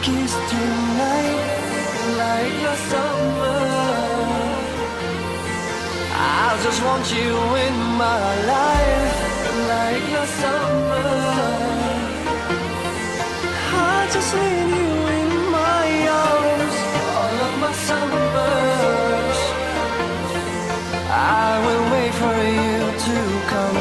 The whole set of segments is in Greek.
kiss tonight, like the summer. I just want you in my life, like the summer. I just need you in my arms, all of my summers. I will wait for you to come.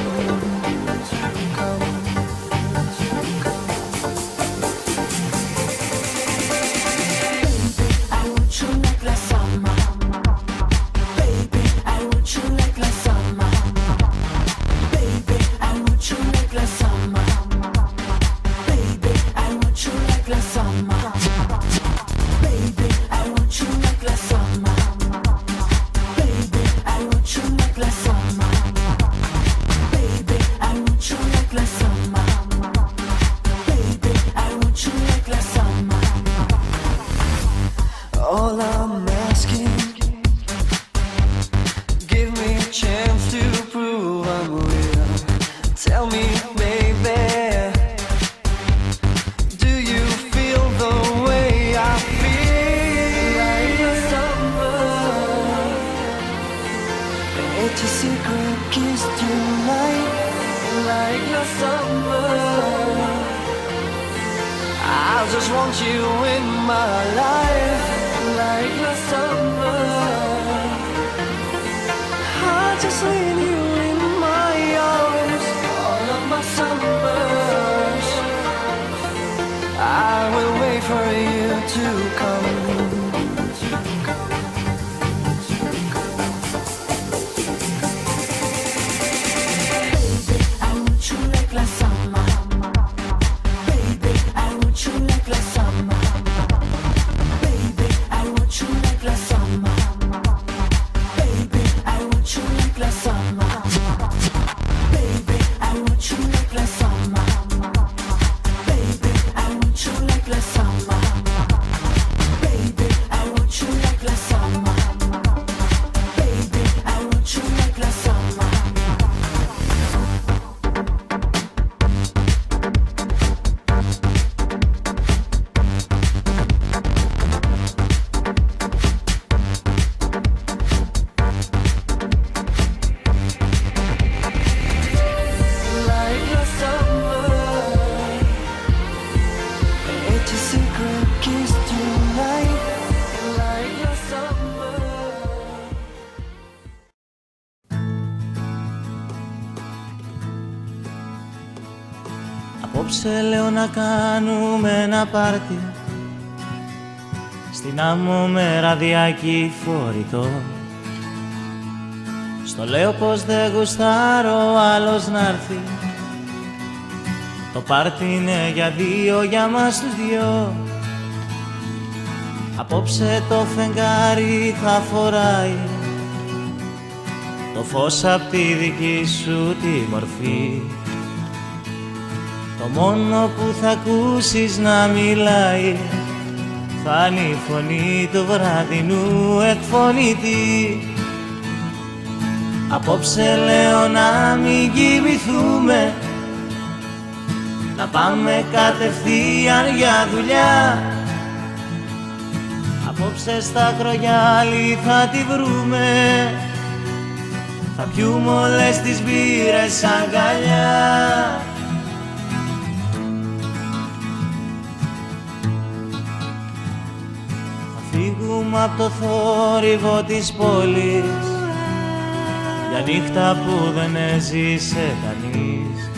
All I'm asking, give me a chance to prove I'm real. Tell me, baby, do you feel the way I feel? Like the summer, it's a secret kiss tonight, like the summer. I just want you in my life, like the summer. I just need you in my arms, all of my summers. I will wait for you to come. Απόψε λέω να κάνουμε ένα πάρτι στην άμμο με ραδιάκι φορητό. Στο λέω πως δεν γουστάρω άλλος να'ρθει. Το πάρτι είναι για δύο, για μας τους δυο. Απόψε το φεγγάρι θα φοράει το φως απ' τη δική σου τη μορφή. Το μόνο που θα ακούσεις να μιλάει θα είναι η φωνή του βραδινού εκφωνητή. Απόψε λέω να μην κοιμηθούμε, να πάμε κατευθείαν για δουλειά. Απόψε στα Ακρογιάλη θα τη βρούμε, θα πιούμε όλες τις μπύρες αγκαλιά. Φύγουμε απ' το θόρυβο της πόλης για νύχτα που δεν έζησε κανείς.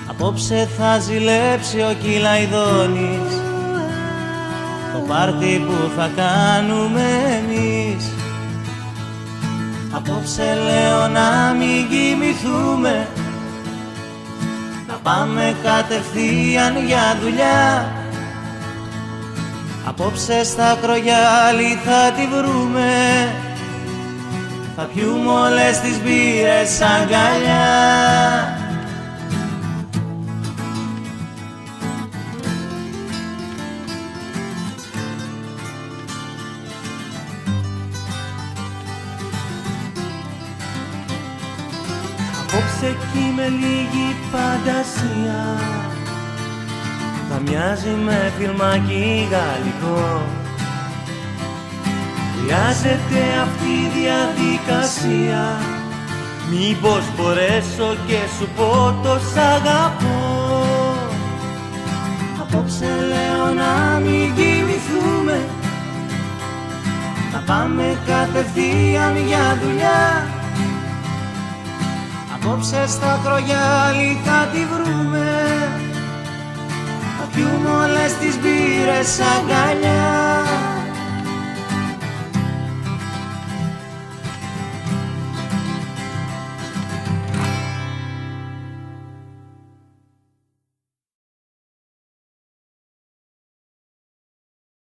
Απόψε θα ζηλέψει ο Κυλαϊδόνης το πάρτι που θα κάνουμε εμείς. Απόψε λέω να μην κοιμηθούμε, να πάμε κατευθείαν για δουλειά. Απόψε στα Ακρογιάλη θα τη βρούμε, θα πιούμε όλες τις μπύρες αγκαλιά. Απόψε κι με λίγη φαντασία θα μοιάζει με φιλμάκι γαλλικό. Χρειάζεται αυτή η διαδικασία, μήπως μπορέσω και σου πω το σ' αγαπώ. Απόψε λέω να μην κοιμηθούμε, να πάμε κατευθείαν για δουλειά. Απόψε στα Ακρογιάλη θα τη βρούμε, θα πιούμε όλες τις μπύρες αγκαλιά.